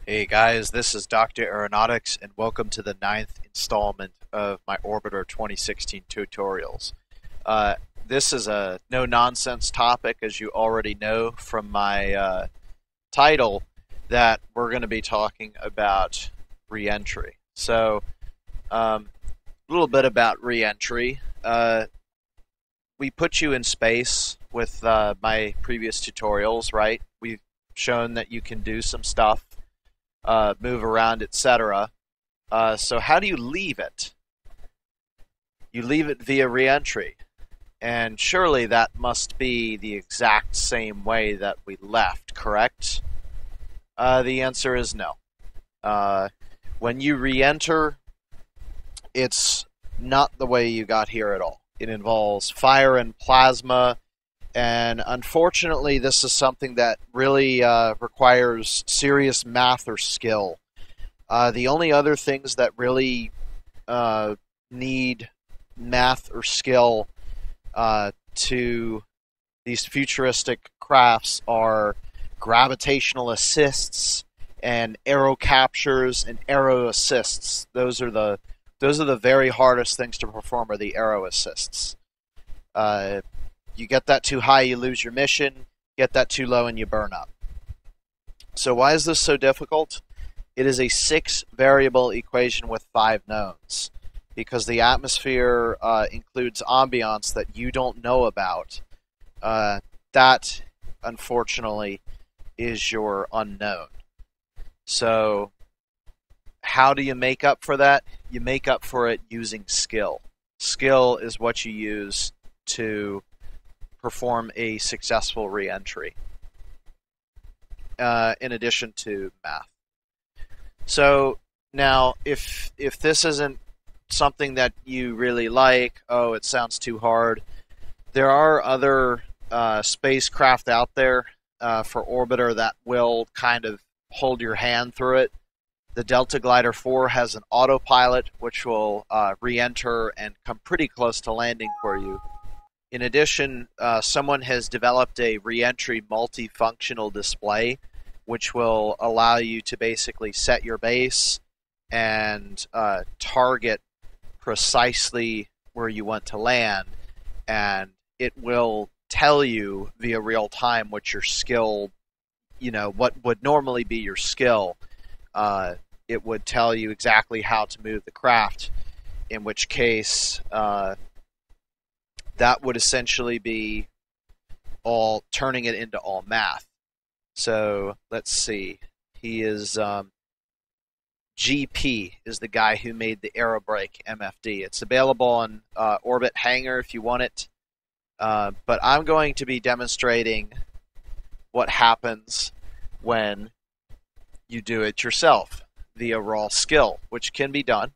Hey guys, this is Dr. Aeronautics, and welcome to the ninth installment of my Orbiter 2016 tutorials. This is a no-nonsense topic, as you already know from my title, that we're going to be talking about reentry. So, a little bit about reentry. We put you in space with my previous tutorials, right? We've shown that you can do some stuff, move around, etc. So how do you leave it? You leave it via reentry. And surely that must be the exact same way that we left, correct? The answer is no. When you re-enter, it's not the way you got here at all. It involves fire and plasma, and unfortunately, this is something that really requires serious math or skill. The only other things that really need math or skill to these futuristic crafts are gravitational assists and aero captures and aero assists. Those are the very hardest things to perform, are the aero assists. You get that too high, you lose your mission. Get that too low, and you burn up. So why is this so difficult? It is a 6-variable equation with 5 knowns, because the atmosphere includes ambiance that you don't know about. That, unfortunately, is your unknown. So how do you make up for that? You make up for it using skill. Skill is what you use to perform a successful re-entry, in addition to math. So now, if this isn't something that you really like, oh, it sounds too hard, there are other spacecraft out there for Orbiter that will kind of hold your hand through it. The DeltaGlider 4 has an autopilot, which will re-enter and come pretty close to landing for you. In addition, someone has developed a reentry multifunctional display, which will allow you to basically set your base and target precisely where you want to land, and it will tell you via real time what your skill, what would normally be your skill. It would tell you exactly how to move the craft, in which case that would essentially be all turning it into all math. So let's see. He is GP is the guy who made the Aerobrake MFD. It's available on Orbit Hangar if you want it. But I'm going to be demonstrating what happens when you do it yourself via raw skill, which can be done.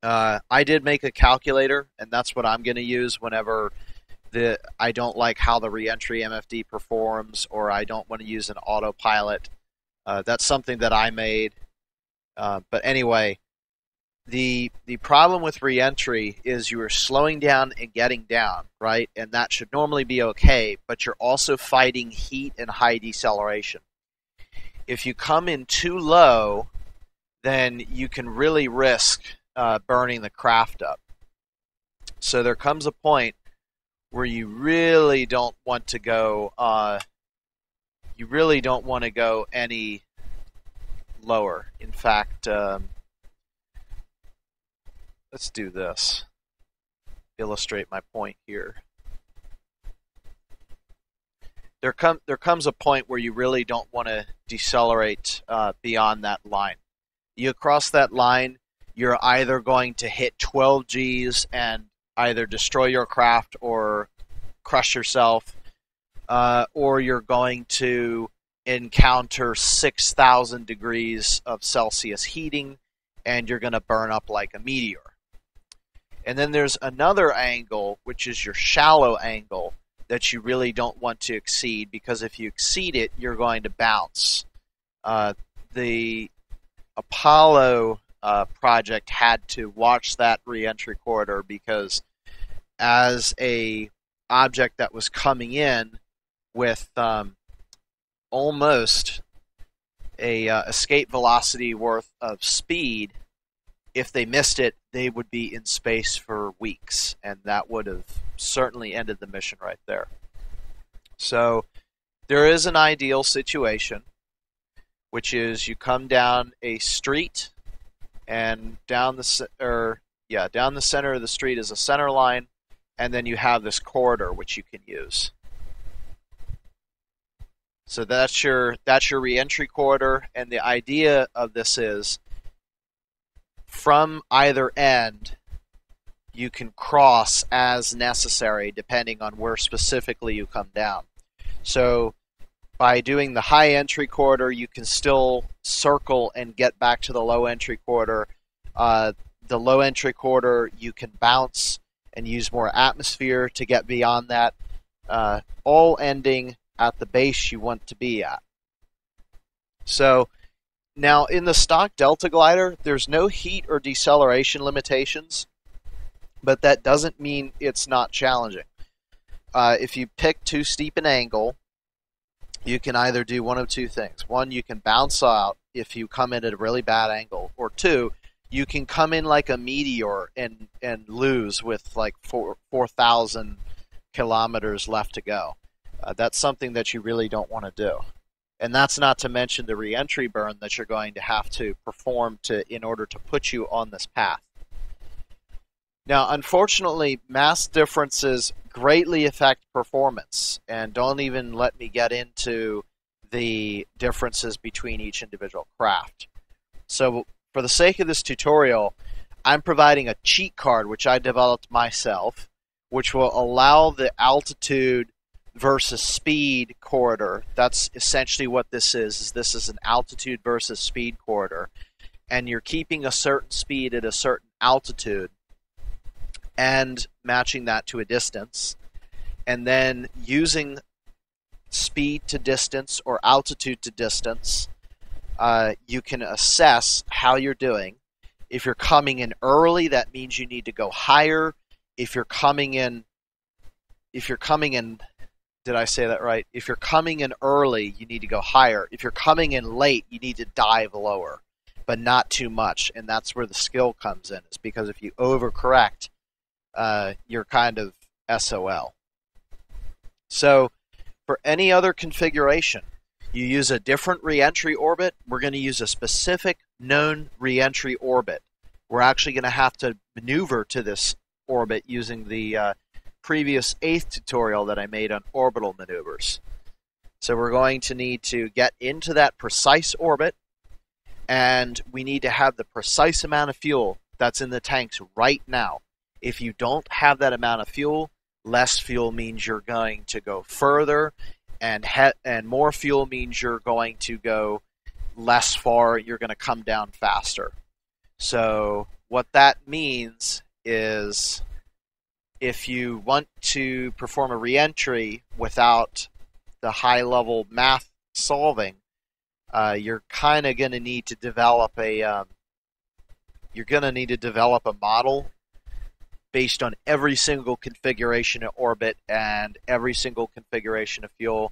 I did make a calculator, and that's what I'm going to use whenever I don't like how the reentry MFD performs, or I don't want to use an autopilot. That's something that I made. But anyway, the problem with reentry is you are slowing down and getting down, right? And that should normally be okay, but you're also fighting heat and high deceleration. If you come in too low, then you can really risk burning the craft up. So there comes a point where you really don't want to go. Any lower. In fact, let's do this. Illustrate my point here. There comes a point where you really don't want to decelerate beyond that line. You cross that line, you're either going to hit 12 Gs and either destroy your craft or crush yourself, or you're going to encounter 6,000 degrees of Celsius heating, and you're going to burn up like a meteor. And then there's another angle, which is your shallow angle, that you really don't want to exceed, because if you exceed it, you're going to bounce. The Apollo project had to watch that reentry corridor, because as a object that was coming in with almost a escape velocity worth of speed. If they missed it, they would be in space for weeks, and that would have certainly ended the mission right there. So there is an ideal situation, which is you come down a street, and down the center of the street is a center line, and then you have this corridor which you can use. So that's your reentry corridor, and the idea of this is from either end you can cross as necessary depending on where specifically you come down. So by doing the high entry corridor, you can still circle and get back to the low entry corridor. The low entry corridor, you can bounce and use more atmosphere to get beyond that, all ending at the base you want to be at. So now in the stock DeltaGlider, there's no heat or deceleration limitations, but that doesn't mean it's not challenging. If you pick too steep an angle, you can either do one of two things. One, you can bounce out if you come in at a really bad angle, or two, you can come in like a meteor and lose with like 4,000 kilometers left to go. That's something that you really don't want to do. And that's not to mention the reentry burn that you're going to have to perform in order to put you on this path. Now, unfortunately, mass differences greatly affect performance, and don't even let me get into the differences between each individual craft. So for the sake of this tutorial, I'm providing a cheat card which I developed myself, which will allow the altitude versus speed corridor. That's essentially what this is. This is an altitude versus speed corridor, and you're keeping a certain speed at a certain altitude and matching that to a distance, and then using speed to distance or altitude to distance, you can assess how you're doing. If you're coming in early, that means you need to go higher. If you're coming in, did I say that right? If you're coming in early, you need to go higher. If you're coming in late, you need to dive lower, but not too much. And that's where the skill comes in. It's because if you overcorrect, you're kind of SOL. So for any other configuration, you use a different reentry orbit. We're going to use a specific known reentry orbit. We're actually going to have to maneuver to this orbit using the previous 8th tutorial that I made on orbital maneuvers. So we're going to need to get into that precise orbit, and we need to have the precise amount of fuel that's in the tanks right now. If you don't have that amount of fuel, less fuel means you're going to go further, and more fuel means you're going to go less far. You're going to come down faster. So what that means is if you want to perform a reentry without the high-level math solving, you're kind of going to need to develop a model based on every single configuration of orbit and every single configuration of fuel.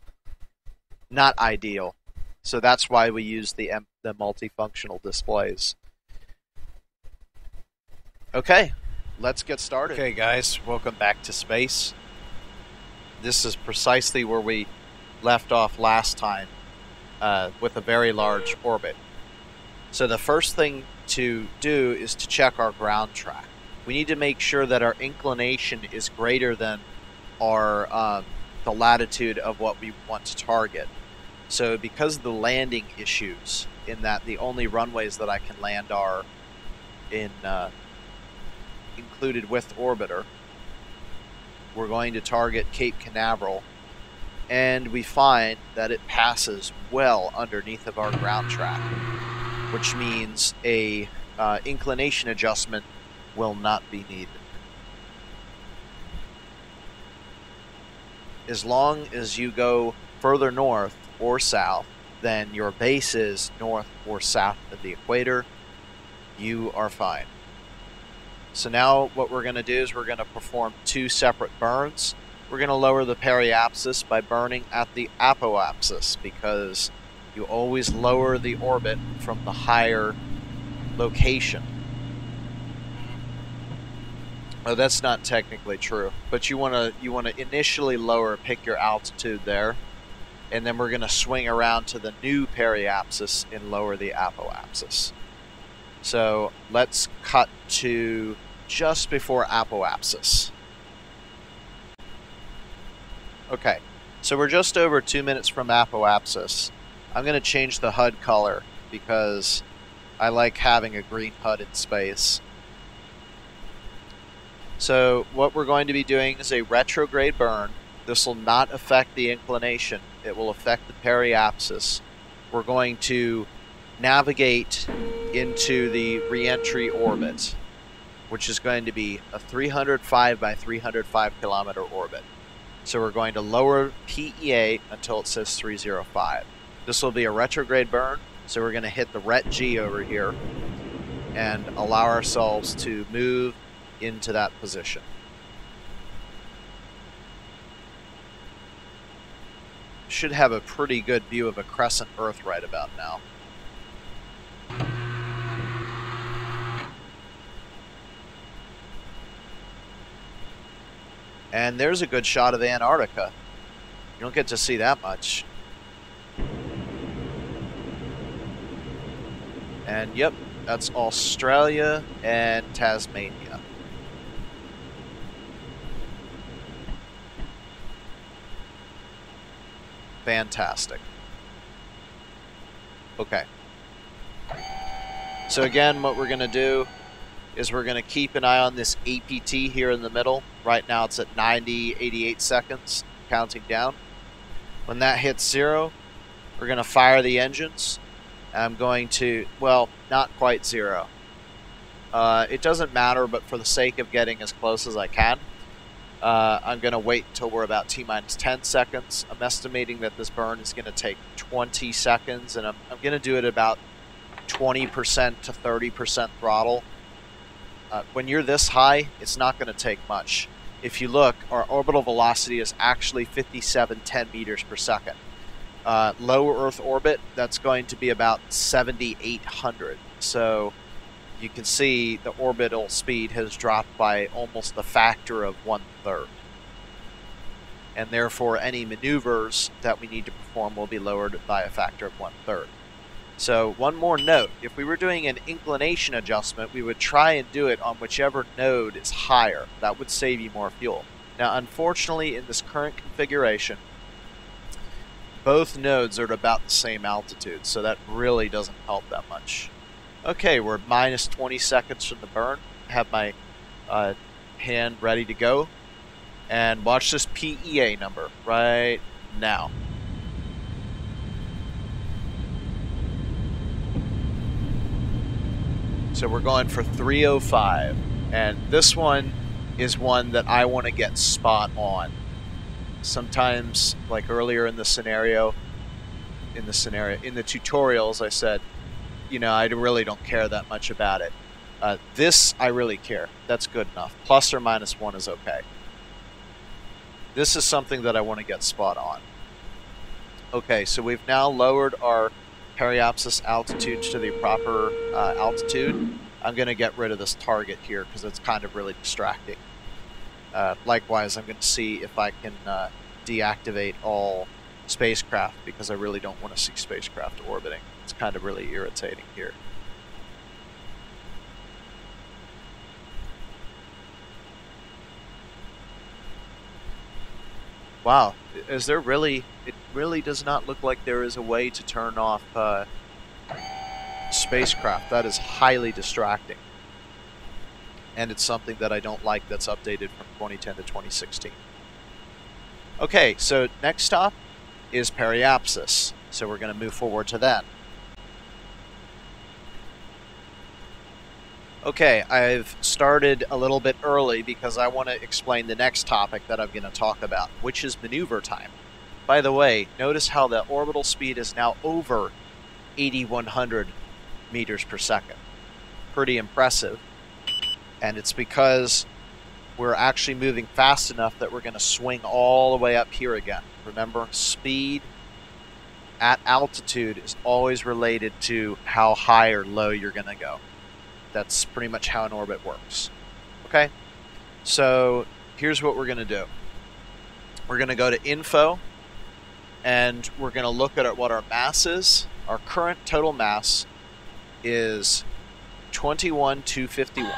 Not ideal. So that's why we use the multifunctional displays. Okay, let's get started. Okay guys, welcome back to space. This is precisely where we left off last time, with a very large orbit. So the first thing to do is to check our ground track. We need to make sure that our inclination is greater than our the latitude of what we want to target. So because of the landing issues, in that the only runways that I can land are included with Orbiter, we're going to target Cape Canaveral, and we find that it passes well underneath of our ground track, which means a inclination adjustment will not be needed. As long as you go further north or south than your base is north or south of the equator, you are fine. So now what we're going to do is we're going to perform 2 separate burns. We're going to lower the periapsis by burning at the apoapsis, because You always lower the orbit from the higher location. Oh, that's not technically true, but you want to initially pick your altitude there, and then we're going to swing around to the new periapsis and lower the apoapsis. So let's cut to just before apoapsis. Okay, so we're just over 2 minutes from apoapsis. I'm going to change the HUD color because I like having a green HUD in space. So what we're going to be doing is a retrograde burn. This will not affect the inclination. It will affect the periapsis. We're going to navigate into the reentry orbit, which is going to be a 305 by 305 kilometer orbit. So we're going to lower PEA until it says 305. This will be a retrograde burn, so we're going to hit the Ret G over here and allow ourselves to move into that position. Should have a pretty good view of a crescent Earth right about now. And there's a good shot of Antarctica. You don't get to see that much. And yep, that's Australia and Tasmania. Fantastic. Okay. So again, what we're going to do is we're going to keep an eye on this APT here in the middle. Right now it's at 88 seconds, counting down. When that hits 0, we're going to fire the engines. I'm going to, well, not quite 0. It doesn't matter, but for the sake of getting as close as I can, I'm going to wait until we're about T-minus 10 seconds. I'm estimating that this burn is going to take 20 seconds, and I'm going to do it about 20% to 30% throttle. When you're this high, it's not going to take much. If you look, our orbital velocity is actually 5710 meters per second. Low Earth orbit, that's going to be about 7,800. So you can see the orbital speed has dropped by almost a factor of 1/3. And therefore, any maneuvers that we need to perform will be lowered by a factor of 1/3. So one more note, if we were doing an inclination adjustment, we would try and do it on whichever node is higher. That would save you more fuel. Now, unfortunately, in this current configuration, both nodes are at about the same altitude, so that really doesn't help that much. Okay, we're minus 20 seconds from the burn. I have my hand ready to go. And watch this PEA number right now. So we're going for 305. And this one is one that I want to get spot on. Sometimes, like earlier in the scenario, in the tutorials, I said, you know, I really don't care that much about it. This, I really care. That's good enough. Plus or minus 1 is okay. This is something that I want to get spot on. Okay, so we've now lowered our periapsis altitude to the proper altitude. I'm going to get rid of this target here because it's kind of really distracting. Likewise, I'm going to see if I can deactivate all spacecraft because I really don't want to see spacecraft orbiting. It's kind of really irritating here. Wow, is there really... It really does not look like there is a way to turn off spacecraft. That is highly distracting. And it's something that I don't like that's updated from 2010 to 2016. Okay, so next stop is Periapsis. So we're going to move forward to that. Okay, I've started a little bit early because I want to explain the next topic that I'm going to talk about, which is maneuver time. By the way, notice how the orbital speed is now over 8,100 meters per second. Pretty impressive. And it's because we're actually moving fast enough that we're going to swing all the way up here again. Remember, speed at altitude is always related to how high or low you're going to go. That's pretty much how an orbit works. Okay, so here's what we're going to do. We're going to go to Info, and we're going to look at what our mass is. Our current total mass is 21,251.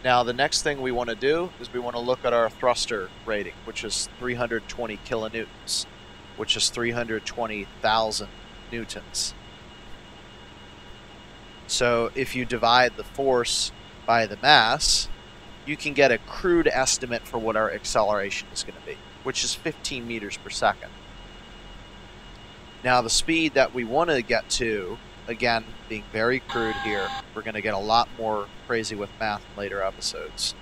Now, the next thing we want to do is we want to look at our thruster rating, which is 320 kilonewtons, which is 320,000 newtons. So if you divide the force by the mass, you can get a crude estimate for what our acceleration is going to be, which is 15 meters per second. Now, the speed that we want to get to, again, being very crude here, we're going to get a lot more crazy with math in later episodes.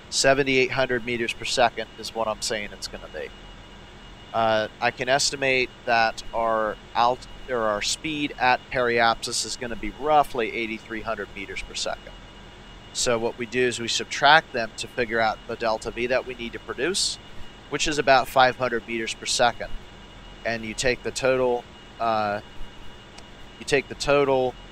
7,800 meters per second is what I'm saying it's going to be. I can estimate that our speed at Periapsis is going to be roughly 8,300 meters per second. So what we do is we subtract them to figure out the delta V that we need to produce, which is about 500 meters per second. And you take the total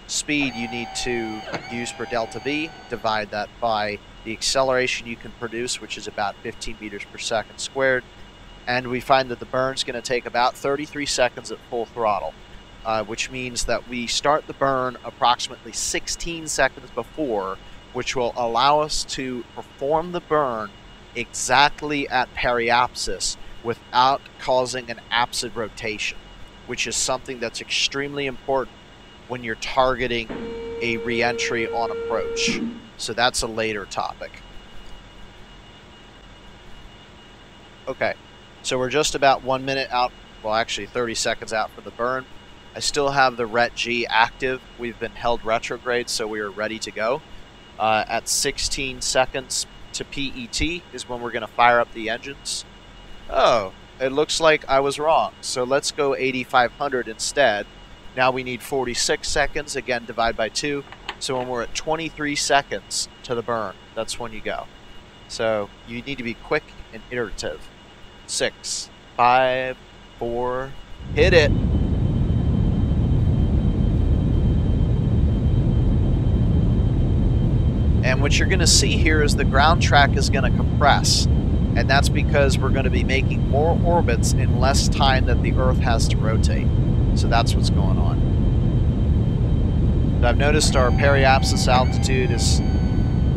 speed you need to use for delta V, divide that by the acceleration you can produce, which is about 15 meters per second squared, and we find that the burn's going to take about 33 seconds at full throttle, which means that we start the burn approximately 16 seconds before, which will allow us to perform the burn exactly at periapsis without causing an apsid rotation, which is something that's extremely important when you're targeting a reentry on approach. So that's a later topic. Okay, so we're just about 1 minute out, well actually 30 seconds out from the burn. I still have the Ret G active. We've been held retrograde, so we are ready to go. At 16 seconds to PET is when we're going to fire up the engines. Oh, it looks like I was wrong. So let's go 8,500 instead. Now we need 46 seconds, again divide by 2. So when we're at 23 seconds to the burn, that's when you go. So you need to be quick and iterative. 6, 5, 4, hit it. And what you're going to see here is the ground track is going to compress. And that's because we're going to be making more orbits in less time that the Earth has to rotate. So that's what's going on. I've noticed our periapsis altitude is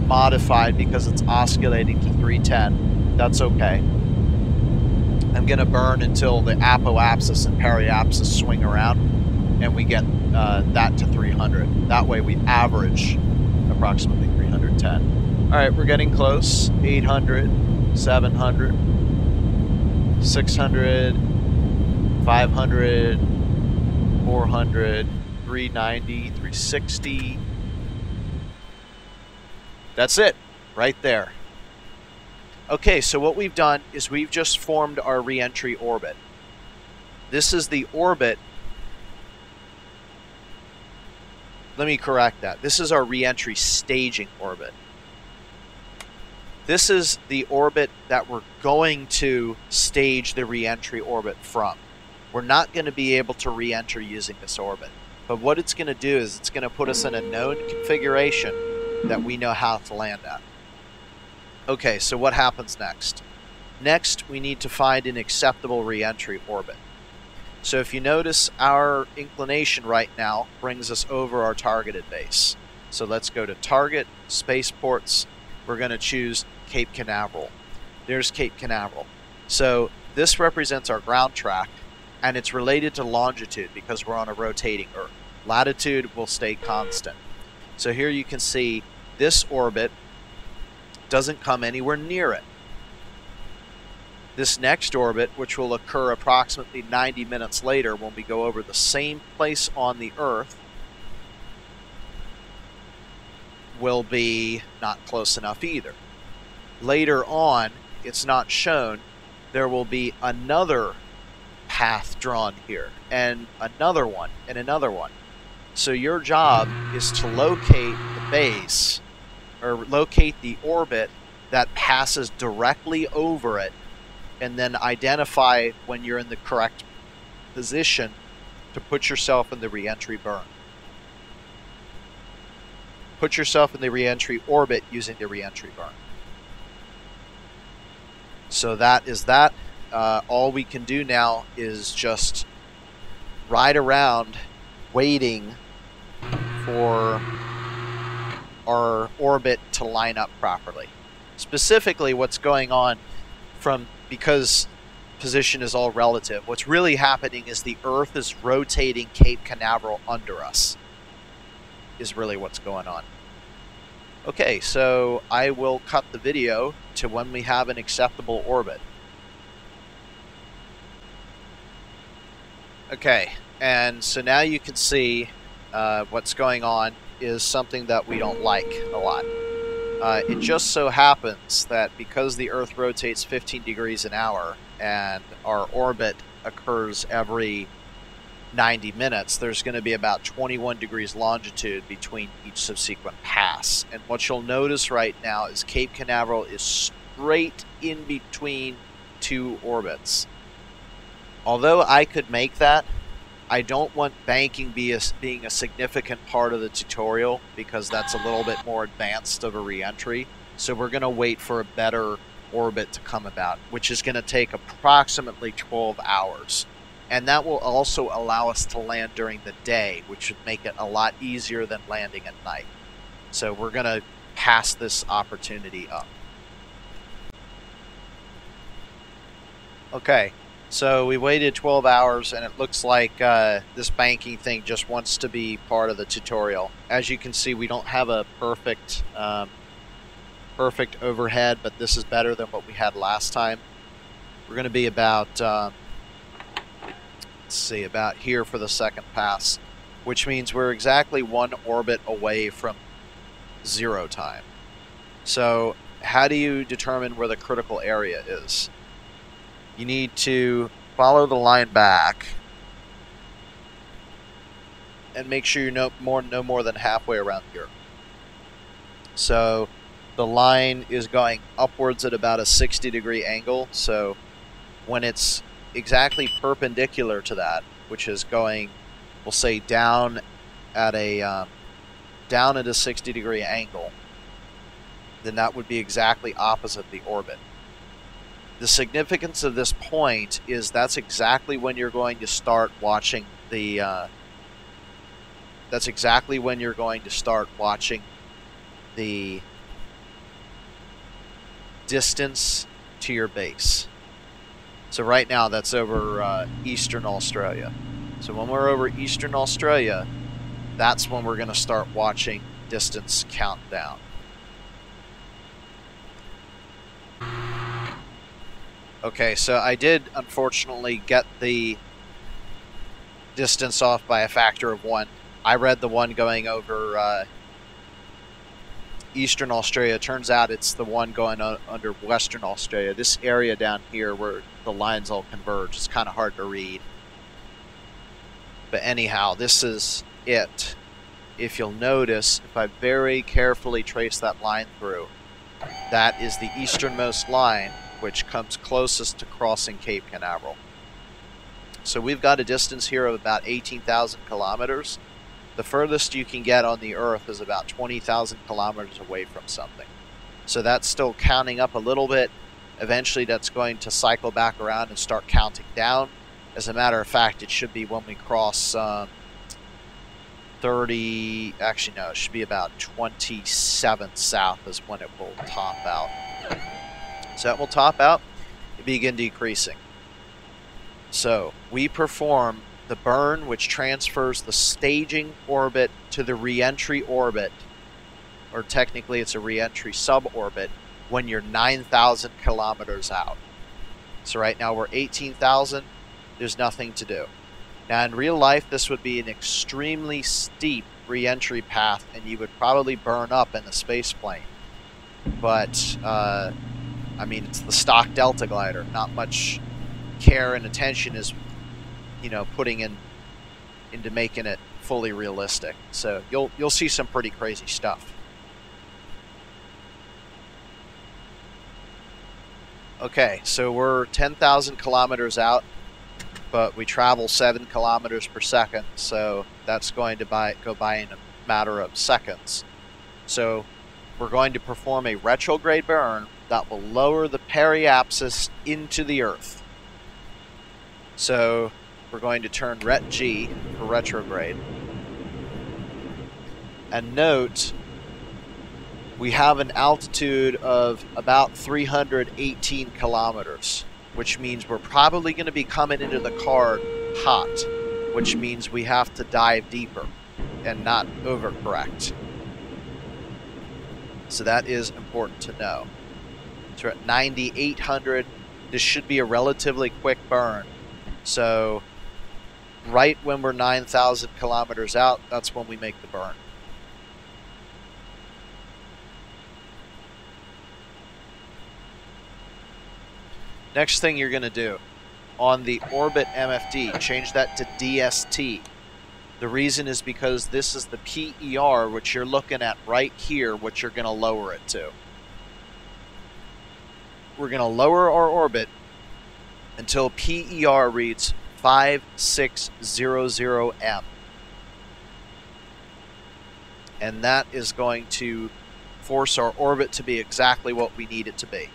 modified because it's oscillating to 310. That's okay. I'm going to burn until the apoapsis and periapsis swing around and we get that to 300. That way we average approximately 310. Alright, we're getting close. 800, 700, 600, 500, 400, 390, 360. That's it, right there. Okay, so what we've done is we've just formed our reentry orbit. This is the orbit. Let me correct that. This is our reentry staging orbit. This is the orbit that we're going to stage the reentry orbit from. We're not going to be able to reenter using this orbit. But what it's going to do is it's going to put us in a known configuration that we know how to land at. Okay, so what happens next? Next, we need to find an acceptable reentry orbit. So if you notice, our inclination right now brings us over our targeted base. So let's go to Target, Spaceports. We're going to choose Cape Canaveral. There's Cape Canaveral. So this represents our ground track, and it's related to longitude because we're on a rotating Earth. Latitude will stay constant. So here you can see this orbit doesn't come anywhere near it. This next orbit, which will occur approximately 90 minutes later when we go over the same place on the Earth, will be not close enough either. Later on, it's not shown, there will be another path drawn here, and another one, and another one. So your job is to locate the base, or locate the orbit that passes directly over it and then identify when you're in the correct position to put yourself in the reentry burn. Put yourself in the reentry orbit using the reentry burn. So that is that. All we can do now is just ride around waiting for our orbit to line up properly. Specifically, what's going on because position is all relative, what's really happening is the Earth is rotating Cape Canaveral under us, is really what's going on. Okay, so I will cut the video to when we have an acceptable orbit. Okay, and so now you can see what's going on is something that we don't like a lot. It just so happens that because the Earth rotates 15 degrees an hour and our orbit occurs every 90 minutes, there's going to be about 21 degrees longitude between each subsequent pass. And what you'll notice right now is Cape Canaveral is straight in between two orbits. Although I could make that, I don't want banking being a significant part of the tutorial because that's a little bit more advanced of a reentry. So we're going to wait for a better orbit to come about, which is going to take approximately 12 hours. And that will also allow us to land during the day, which would make it a lot easier than landing at night. So we're going to pass this opportunity up. Okay. So we waited 12 hours, and it looks like this banking thing just wants to be part of the tutorial. As you can see, we don't have a perfect overhead, but this is better than what we had last time. We're going to be about, let's see, about here for the second pass, which means we're exactly one orbit away from 0 time. So how do you determine where the critical area is? You need to follow the line back and make sure you're no more than halfway around the Earth. So the line is going upwards at about a 60-degree angle. So when it's exactly perpendicular to that, which is going, we'll say, down at a 60-degree angle, then that would be exactly opposite the orbit. The significance of this point is that's exactly when you're going to start watching the distance to your base. So right now that's over Eastern Australia. So when we're over Eastern Australia, that's when we're going to start watching distance countdown. Okay, so I did unfortunately get the distance off by a factor of 1. I read the one going over Eastern Australia. Turns out it's the one going under Western Australia. This area down here where the lines all converge, it's kind of hard to read. But anyhow, this is it. If you'll notice, if I very carefully trace that line through, that is the easternmost line, which comes closest to crossing Cape Canaveral. So we've got a distance here of about 18,000 kilometers. The furthest you can get on the Earth is about 20,000 kilometers away from something. So that's still counting up a little bit. Eventually that's going to cycle back around and start counting down. As a matter of fact, it should be when we cross 30, actually no, it should be about 27 south is when it will top out. So that will top out and begin decreasing. So we perform the burn, which transfers the staging orbit to the reentry orbit, or technically it's a reentry suborbit, when you're 9,000 kilometers out. So right now we're 18,000, there's nothing to do. Now in real life this would be an extremely steep reentry path and you would probably burn up in the space plane. But I mean, it's the stock DeltaGlider. Not much care and attention is, putting into making it fully realistic. So you'll see some pretty crazy stuff. Okay, so we're 10,000 kilometers out, but we travel 7 kilometers per second, so that's going to go by in a matter of seconds. So we're going to perform a retrograde burn that will lower the periapsis into the Earth. So we're going to turn Ret G for retrograde. And note, we have an altitude of about 318 kilometers, which means we're probably going to be coming into the card hot, which means we have to dive deeper and not overcorrect. So that is important to know. So we're at 9,800. This should be a relatively quick burn. So right when we're 9,000 kilometers out, that's when we make the burn. Next thing you're going to do, on the Orbit MFD, change that to DST. The reason is because this is the PER, which you're looking at right here, which you're going to lower it to. We're going to lower our orbit until PER reads 5600M. And that is going to force our orbit to be exactly what we need it to be.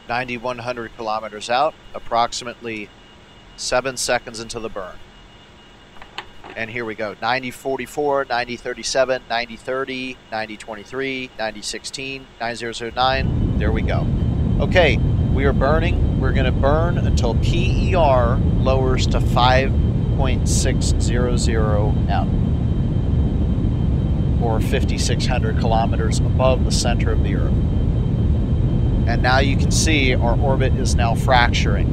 9,100 kilometers out, approximately 7 seconds into the burn. And here we go. 9044, 9037, 9030, 9023, 9016, 9009. There we go. Okay, we are burning. We're going to burn until PER lowers to 5.600M, or 5,600 kilometers above the center of the Earth. And now you can see our orbit is now fracturing.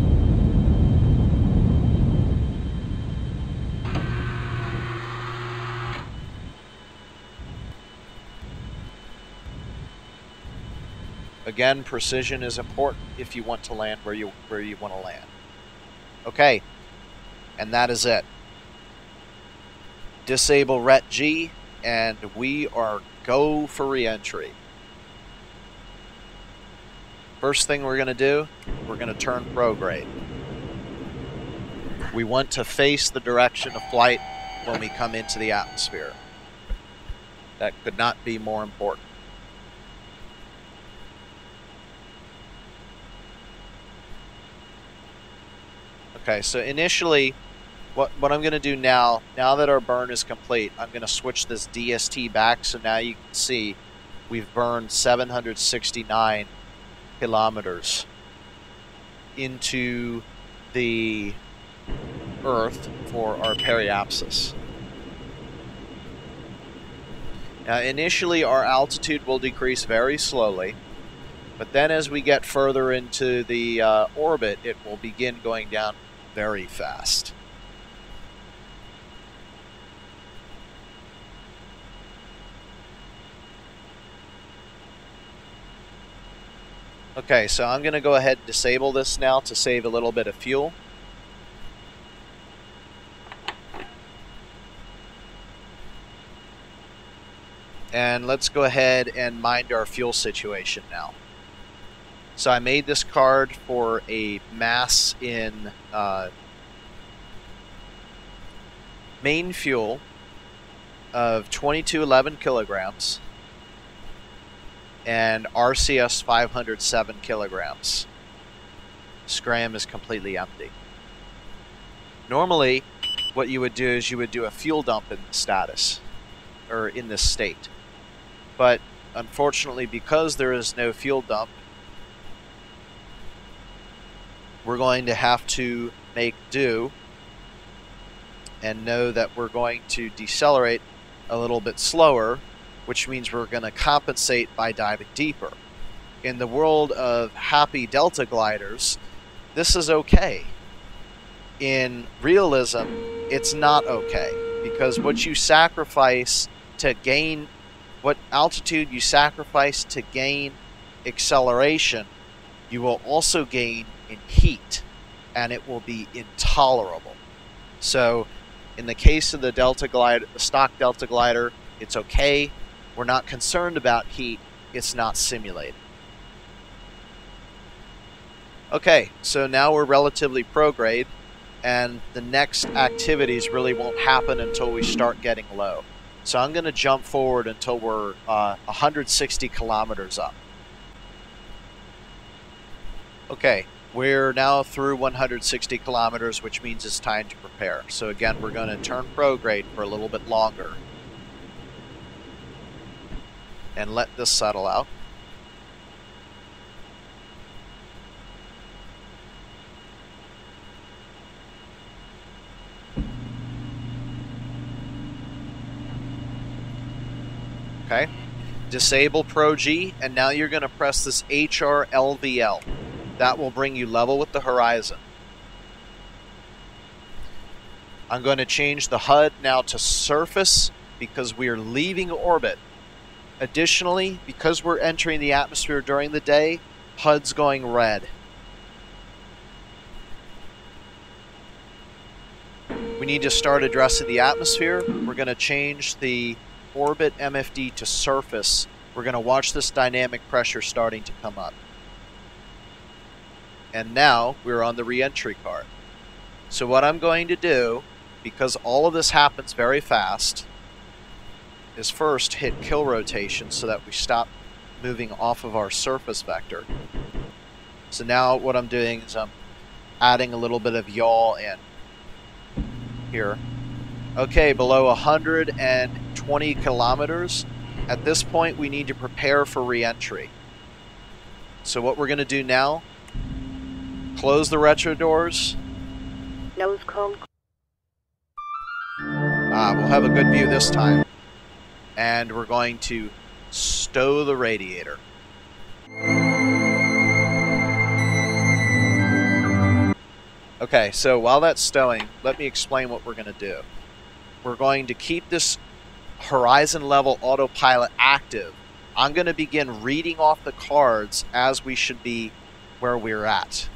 Again, precision is important if you want to land where you want to land. Okay, and that is it. Disable Ret G, and we are go for reentry. First thing we're going to do, we're going to turn prograde. We want to face the direction of flight when we come into the atmosphere. That could not be more important. Okay, so initially, what I'm going to do now that our burn is complete, I'm going to switch this DST back, so now you can see we've burned 769 kilometers into the Earth for our periapsis. Now, initially, our altitude will decrease very slowly, but then as we get further into the orbit, it will begin going down very fast. Okay, so I'm going to go ahead and disable this now to save a little bit of fuel. And let's go ahead and mind our fuel situation now. So I made this card for a mass in main fuel of 2211 kilograms and RCS 507 kilograms. Scram is completely empty. Normally, what you would do is you would do a fuel dump in this status, or in this state. But unfortunately, because there is no fuel dump, we're going to have to make do and know that we're going to decelerate a little bit slower, which means we're going to compensate by diving deeper. In the world of happy DeltaGliders, this is okay. In realism, it's not okay, because what you sacrifice to gain, what altitude you sacrifice to gain acceleration, you will also gain in heat, and it will be intolerable. So in the case of the DeltaGlider, the stock DeltaGlider, it's okay. We're not concerned about heat, it's not simulated. Okay, so now we're relatively prograde, and the next activities really won't happen until we start getting low. So I'm going to jump forward until we're 160 kilometers up. Okay, we're now through 160 kilometers, which means it's time to prepare. So again, we're going to turn prograde for a little bit longer and let this settle out. Okay, disable Pro G, and now you're going to press this HRLVL. That will bring you level with the horizon. I'm going to change the HUD now to surface because we are leaving orbit. Additionally, because we're entering the atmosphere during the day, HUD's going red. We need to start addressing the atmosphere. We're going to change the orbit MFD to surface. We're going to watch this dynamic pressure starting to come up. And now we're on the reentry card. So what I'm going to do, because all of this happens very fast, is first hit kill rotation so that we stop moving off of our surface vector. So now what I'm doing is I'm adding a little bit of yaw in here. Okay, below 120 kilometers. At this point, we need to prepare for reentry. So what we're going to do now, close the retro doors. Nose cone. We'll have a good view this time. And we're going to stow the radiator. Okay, so while that's stowing, let me explain what we're going to do. We're going to keep this horizon level autopilot active. I'm going to begin reading off the cards as we should be where we're at.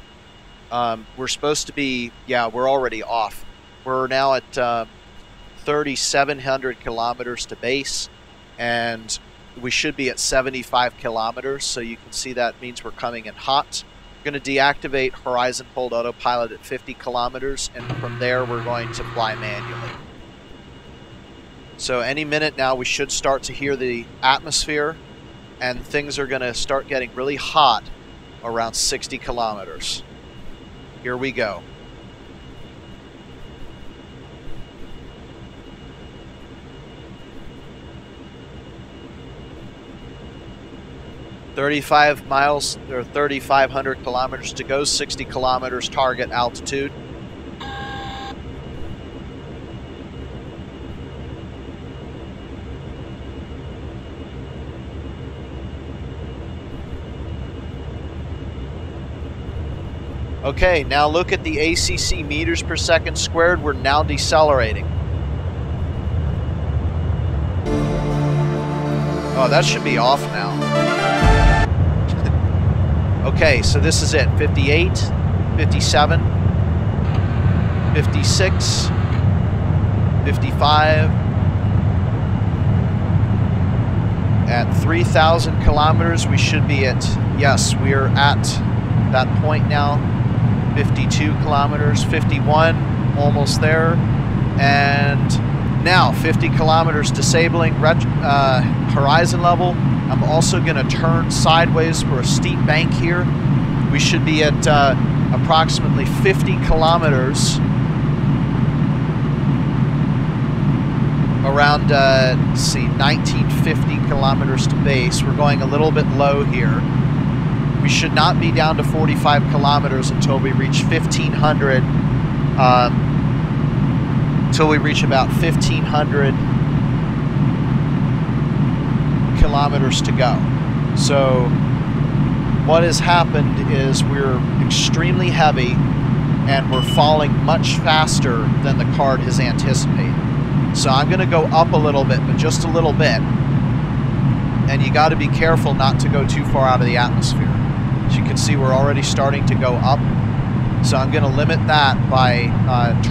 We're supposed to be, yeah, we're already off. We're now at 3,700 kilometers to base, and we should be at 75 kilometers, so you can see that means we're coming in hot. We're going to deactivate horizon hold autopilot at 50 kilometers, and from there we're going to fly manually. So any minute now we should start to hear the atmosphere, and things are going to start getting really hot around 60 kilometers. Here we go. "35 miles or 3,500 kilometers to go, 60 kilometers target altitude." Okay, now look at the ACC meters per second squared. We're now decelerating. Oh, that should be off now. Okay, so this is it. 58, 57, 56, 55. At 3,000 kilometers, we should be at, yes, we are at that point now. 52 kilometers, 51, almost there. And now 50 kilometers disabling horizon level. I'm also going to turn sideways for a steep bank here. We should be at approximately 50 kilometers. Around, let's see, 1950 kilometers to base. We're going a little bit low here. We should not be down to 45 kilometers until we reach 1,500, until we reach about 1,500 kilometers to go. So what has happened is we're extremely heavy and we're falling much faster than the card has anticipated. So I'm going to go up a little bit, but just a little bit. And you got to be careful not to go too far out of the atmosphere. As you can see, we're already starting to go up. So I'm going to limit that by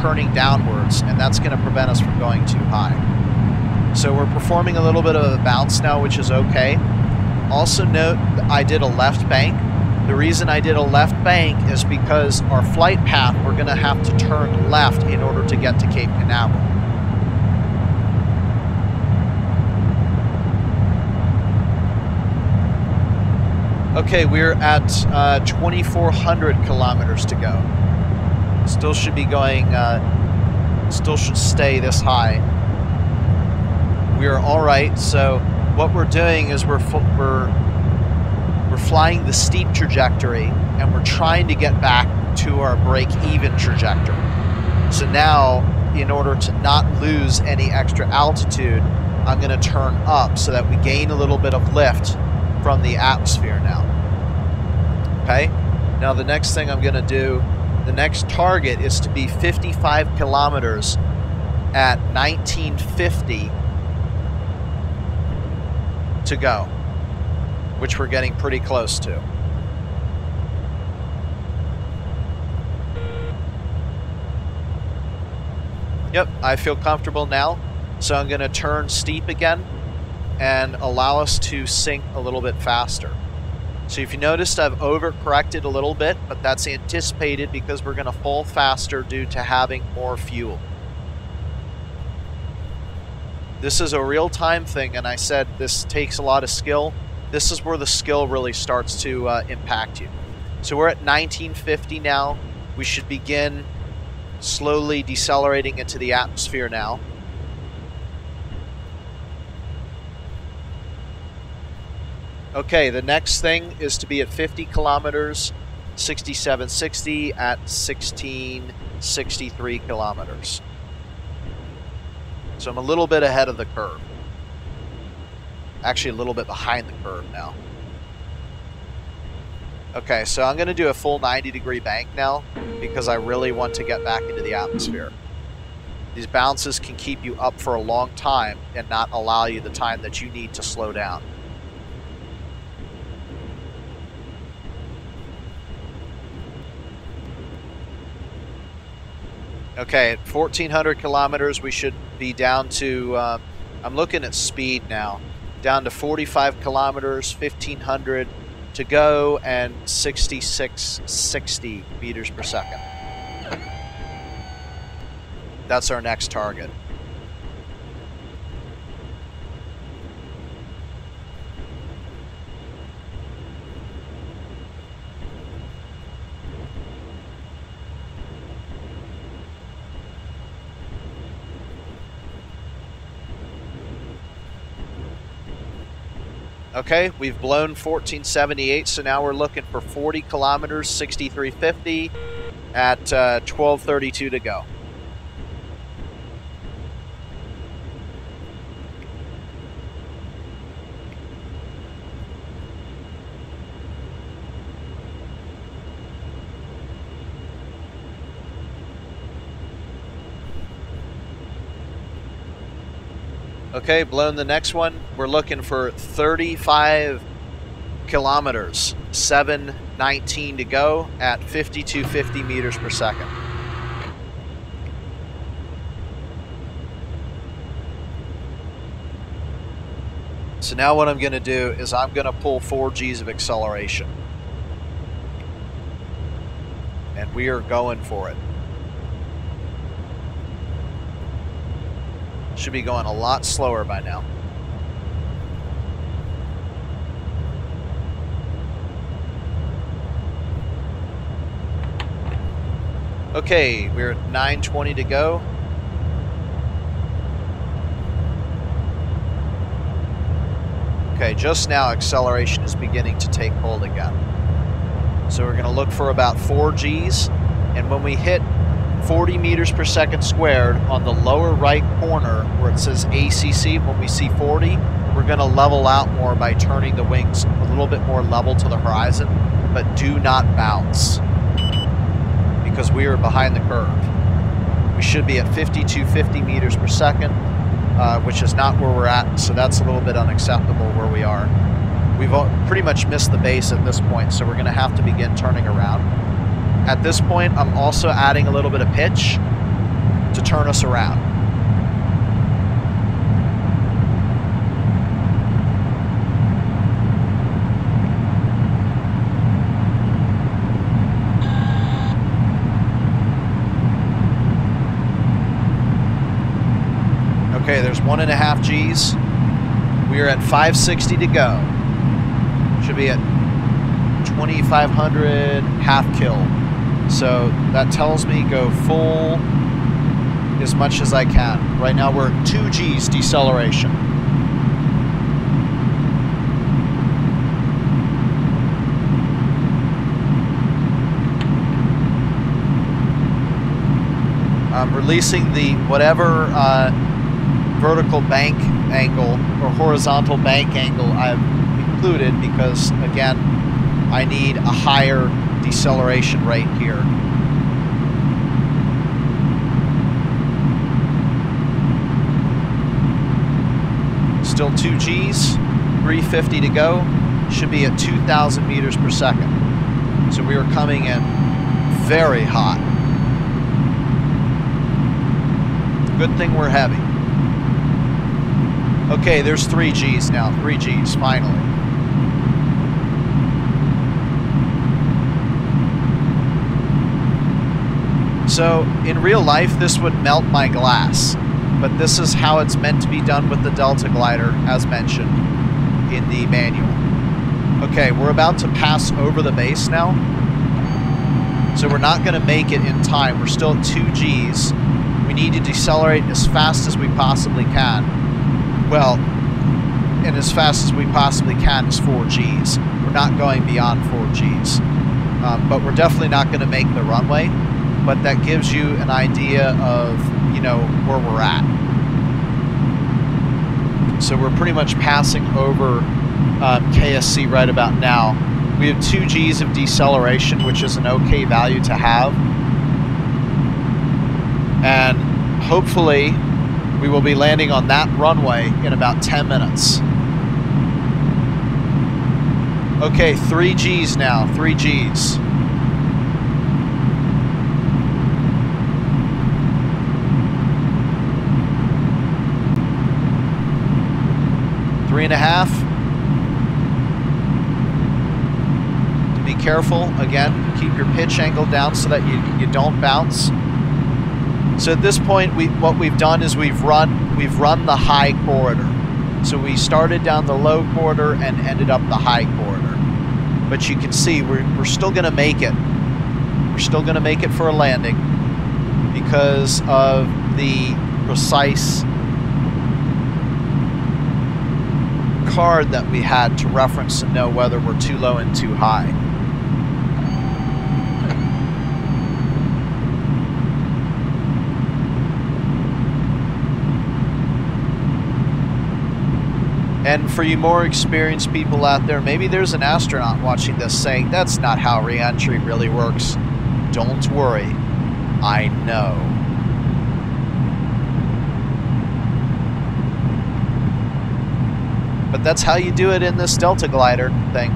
turning downwards, and that's going to prevent us from going too high. So we're performing a little bit of a bounce now, which is okay. Also note that I did a left bank. The reason I did a left bank is because our flight path, we're going to have to turn left in order to get to Cape Canaveral. Okay, we're at 2,400 kilometers to go. Still should be going, still should stay this high. We are all right. So what we're doing is we're flying the steep trajectory, and we're trying to get back to our break-even trajectory. So now, in order to not lose any extra altitude, I'm going to turn up so that we gain a little bit of lift from the atmosphere now. Okay? Now the next thing I'm going to do, the next target is to be 55 kilometers at 1950 to go, which we're getting pretty close to. Yep, I feel comfortable now. So I'm going to turn steep again and allow us to sink a little bit faster. So if you noticed, I've overcorrected a little bit, but that's anticipated because we're going to fall faster due to having more fuel. This is a real-time thing, and I said this takes a lot of skill. This is where the skill really starts to impact you. So we're at 1950 now. We should begin slowly decelerating into the atmosphere now. Okay, the next thing is to be at 50 kilometers, 6760 at 1663 kilometers. So I'm a little bit ahead of the curve. Actually, a little bit behind the curve now. Okay, so I'm going to do a full 90-degree bank now because I really want to get back into the atmosphere. These bounces can keep you up for a long time and not allow you the time that you need to slow down. Okay, at 1,400 kilometers, we should be down to, I'm looking at speed now, down to 45 kilometers, 1,500 to go, and 6660 meters per second. That's our next target. Okay, we've blown 1478, so now we're looking for 40 kilometers, 6350 at 1232 to go. Okay, blown the next one. We're looking for 35 kilometers, 719 to go at 5250 meters per second. So now what I'm going to do is I'm going to pull 4 Gs of acceleration. And we are going for it. Should be going a lot slower by now. Okay, we're at 920 to go. Okay, just now acceleration is beginning to take hold again. So we're going to look for about 4 Gs, and when we hit 40 meters per second squared on the lower right corner where it says ACC, when we see 40, we're going to level out more by turning the wings a little bit more level to the horizon, but do not bounce because we are behind the curve. We should be at 5250 meters per second, which is not where we're at, so that's a little bit unacceptable where we are. We've pretty much missed the base at this point, so we're going to have to begin turning around. At this point, I'm also adding a little bit of pitch to turn us around. Okay, there's 1.5 Gs. We are at 560 to go. Should be at 2,500 half kill. So that tells me go full as much as I can. Right now we're at 2 Gs deceleration. I'm releasing the whatever vertical bank angle or horizontal bank angle I've included because, again, I need a higher deceleration rate here. Still 2 Gs, 350 to go. Should be at 2,000 meters per second. So we are coming in very hot. Good thing we're heavy. Okay, there's 3 Gs now. 3 Gs, finally. So, in real life, this would melt my glass. But this is how it's meant to be done with the DeltaGlider, as mentioned in the manual. Okay, we're about to pass over the base now. So we're not going to make it in time. We're still at 2 Gs. We need to decelerate as fast as we possibly can. Well, and as fast as we possibly can is 4 Gs. We're not going beyond 4 Gs. But we're definitely not going to make the runway. But that gives you an idea of, you know, where we're at. So we're pretty much passing over KSC right about now. We have 2 Gs of deceleration, which is an okay value to have. And hopefully we will be landing on that runway in about 10 minutes. Okay, 3 Gs now, 3 Gs. Three and a half. To be careful, again, keep your pitch angle down so that you don't bounce. So at this point, what we've done is we've run the high corridor. So we started down the low corridor and ended up the high corridor. But you can see we're still going to make it. We're still going to make it for a landing because of the precise card that we had to reference and know whether we're too low and too high. And for you more experienced people out there, maybe there's an astronaut watching this saying, that's not how reentry really works. Don't worry, I know. But that's how you do it in this DeltaGlider thing.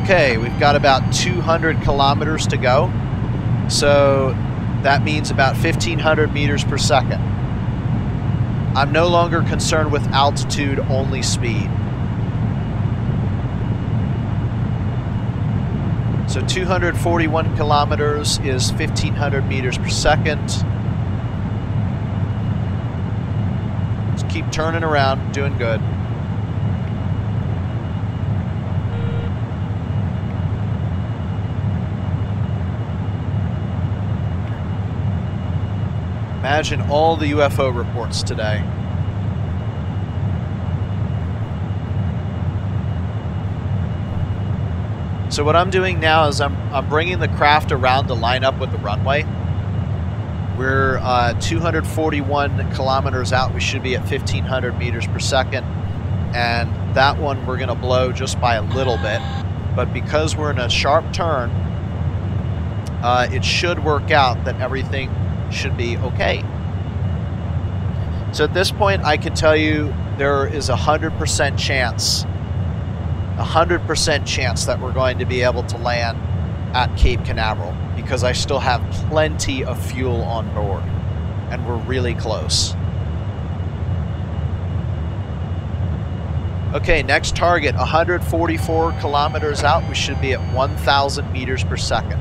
Okay, we've got about 200 kilometers to go. So that means about 1,500 meters per second. I'm no longer concerned with altitude, only speed. So 241 kilometers is 1,500 meters per second. Just keep turning around, doing good. Imagine all the UFO reports today. So what I'm doing now is I'm bringing the craft around to line up with the runway. We're 241 kilometers out. We should be at 1,500 meters per second. And that one we're going to blow just by a little bit. But because we're in a sharp turn, it should work out that everything should be okay. So at this point, I can tell you there is 100% chance, 100% chance that we're going to be able to land at Cape Canaveral because I still have plenty of fuel on board and we're really close. Okay, next target, 144 kilometers out. We should be at 1,000 meters per second.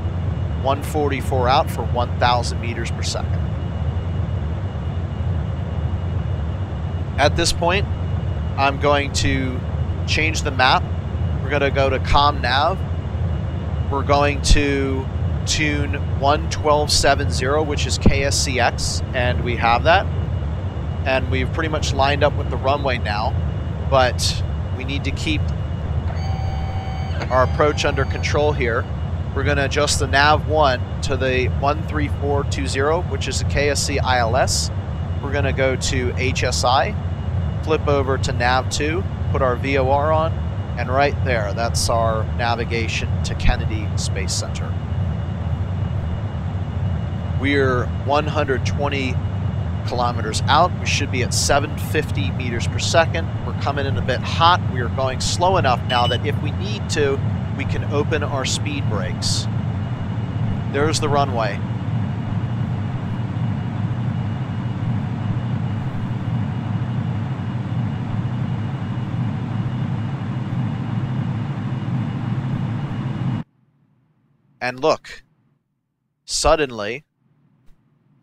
144 out for 1,000 meters per second. At this point, I'm going to change the map. We're going to go to Com Nav. We're going to tune 11270, which is KSCX, and we have that. And we've pretty much lined up with the runway now, but we need to keep our approach under control here. We're going to adjust the nav 1 to the 13420, which is the KSC ILS. We're going to go to HSI, flip over to nav 2, put our VOR on, and right there, that's our navigation to Kennedy Space Center. We're 120 kilometers out. We should be at 750 meters per second. We're coming in a bit hot. We are going slow enough now that if we need to, we can open our speed brakes. There's the runway. And look, suddenly,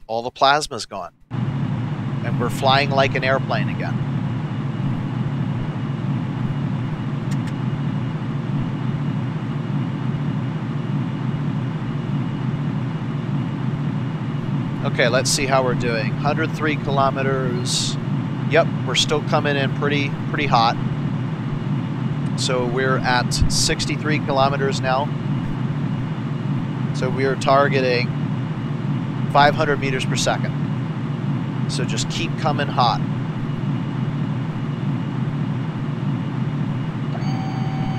all the plasma's gone. And we're flying like an airplane again. Okay, let's see how we're doing. 103 kilometers. Yep, we're still coming in pretty hot. So we're at 63 kilometers now. So we are targeting 500 meters per second. So just keep coming hot.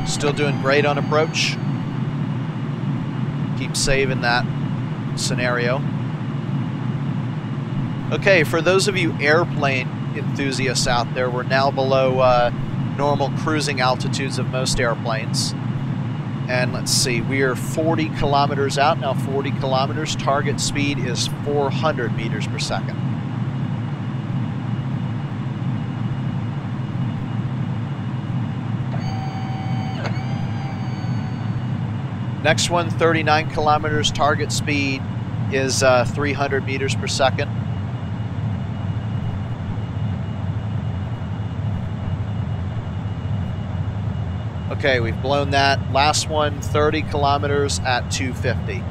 Still doing great on approach. Keep saving that scenario. Okay, for those of you airplane enthusiasts out there, we're now below normal cruising altitudes of most airplanes. And let's see, we are 40 kilometers out now, 40 kilometers. Target speed is 400 meters per second. Next one, 39 kilometers. Target speed is 300 meters per second. Okay, we've blown that. Last one, 30 kilometers at 250.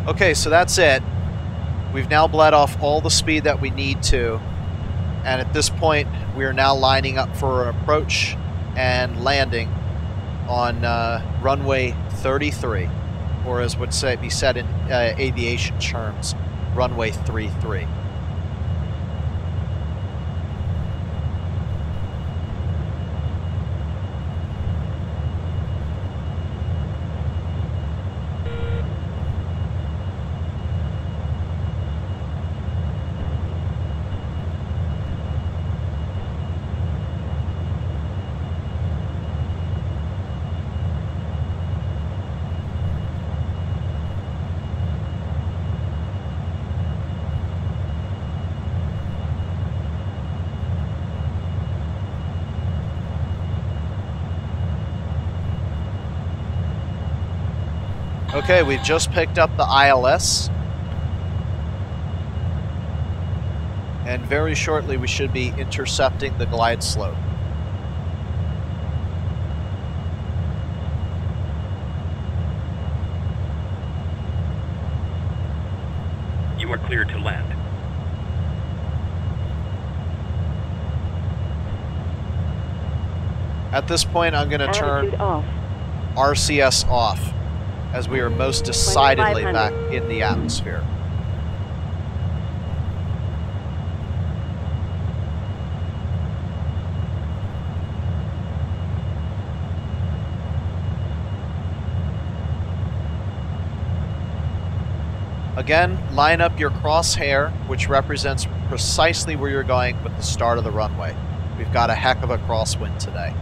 Okay, so that's it. We've now bled off all the speed that we need to. And at this point, we are now lining up for an approach and landing on runway 33. Or as would be said in aviation terms, runway 33. Okay, we've just picked up the ILS. And very shortly we should be intercepting the glide slope. You are cleared to land. At this point, I'm going to turn off. RCS off, as we are most decidedly back in the atmosphere. Again, line up your crosshair, which represents precisely where you're going with the start of the runway. We've got a heck of a crosswind today.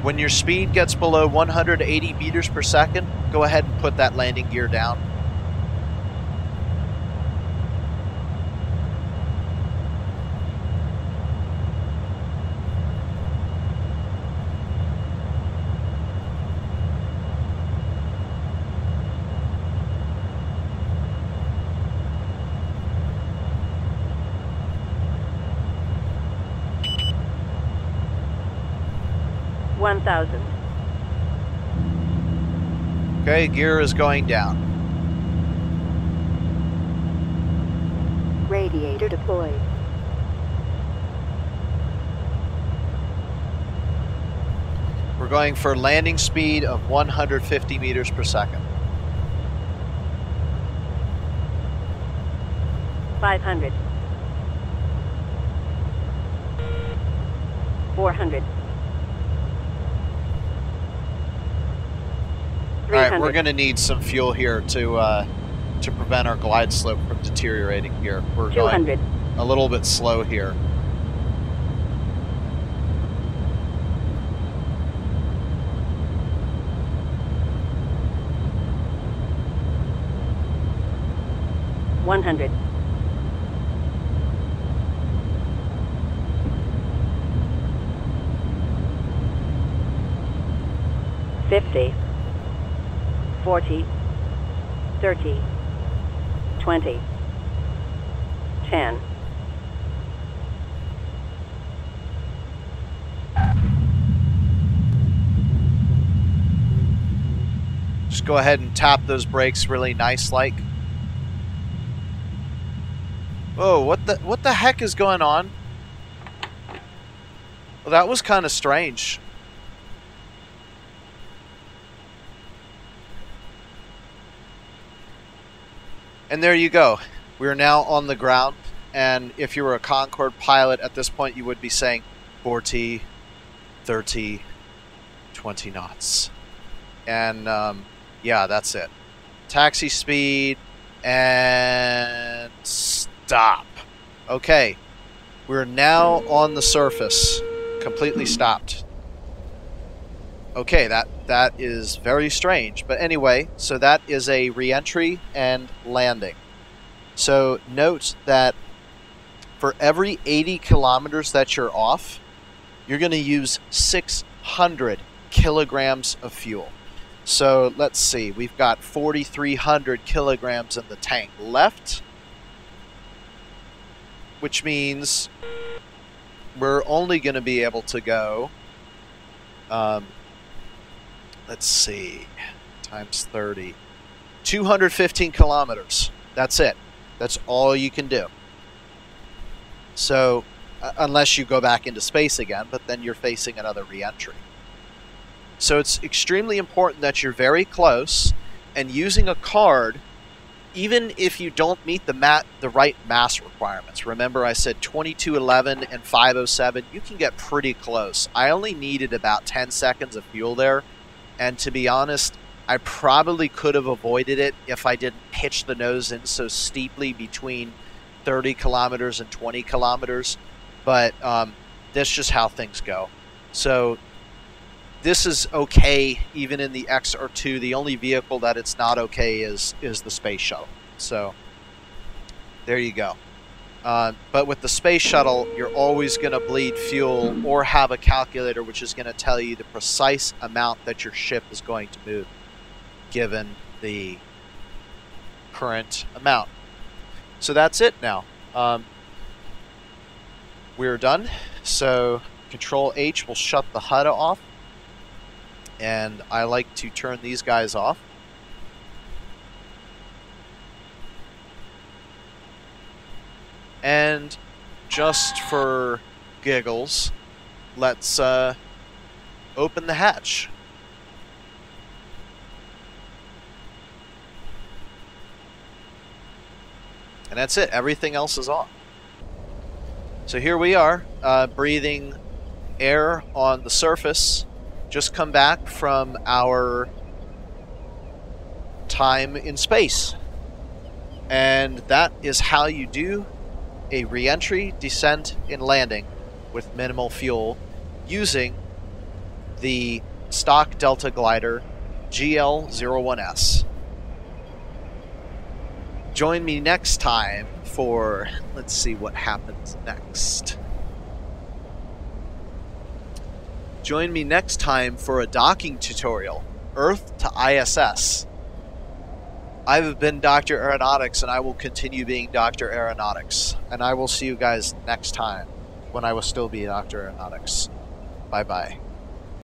When your speed gets below 180 meters per second, go ahead and put that landing gear down. 1,000. Okay, gear is going down. Radiator deployed. We're going for landing speed of 150 meters per second. 500. 400. All right, we're going to need some fuel here to prevent our glide slope from deteriorating here. We're 200. going a little bit slow here. $100. 50. 40. 30. 20. 10. Just go ahead and tap those brakes really nice like. Oh, what the heck is going on? Well, that was kind of strange. And there you go. We're now on the ground, and if you were a Concorde pilot at this point, you would be saying 40, 30, 20 knots. And yeah, that's it. Taxi speed and stop. Okay, we're now on the surface, completely stopped. Okay, that is very strange. But anyway, so that is a reentry and landing. So note that for every 80 kilometers that you're off, you're going to use 600 kilograms of fuel. So let's see, we've got 4,300 kilograms in the tank left, which means we're only going to be able to go, let's see, times 30, 215 kilometers. That's it. That's all you can do. So, unless you go back into space again, but then you're facing another reentry. So it's extremely important that you're very close, and using a card, even if you don't meet the right mass requirements. Remember I said 2211 and 507, you can get pretty close. I only needed about 10 seconds of fuel there, and to be honest, I probably could have avoided it if I didn't pitch the nose in so steeply between 30 kilometers and 20 kilometers, but that's just how things go. So this is okay even in the XR2. The only vehicle that it's not okay is the space shuttle. So there you go. But with the space shuttle, you're always going to bleed fuel or have a calculator which is going to tell you the precise amount that your ship is going to move given the current amount. So that's it now. We're done. So Control H will shut the HUD off. And I like to turn these guys off. And just for giggles, let's open the hatch. And that's it. Everything else is off. So here we are, breathing air on the surface. Just come back from our time in space. And that is how you do a reentry, descent, and landing with minimal fuel using the stock DeltaGlider GL01S. Join me next time for, let's see what happens next. Join me next time for a docking tutorial, Earth to ISS. I've been Dr. Aeronautics, and I will continue being Dr. Aeronautics. And I will see you guys next time, when I will still be Dr. Aeronautics. Bye-bye.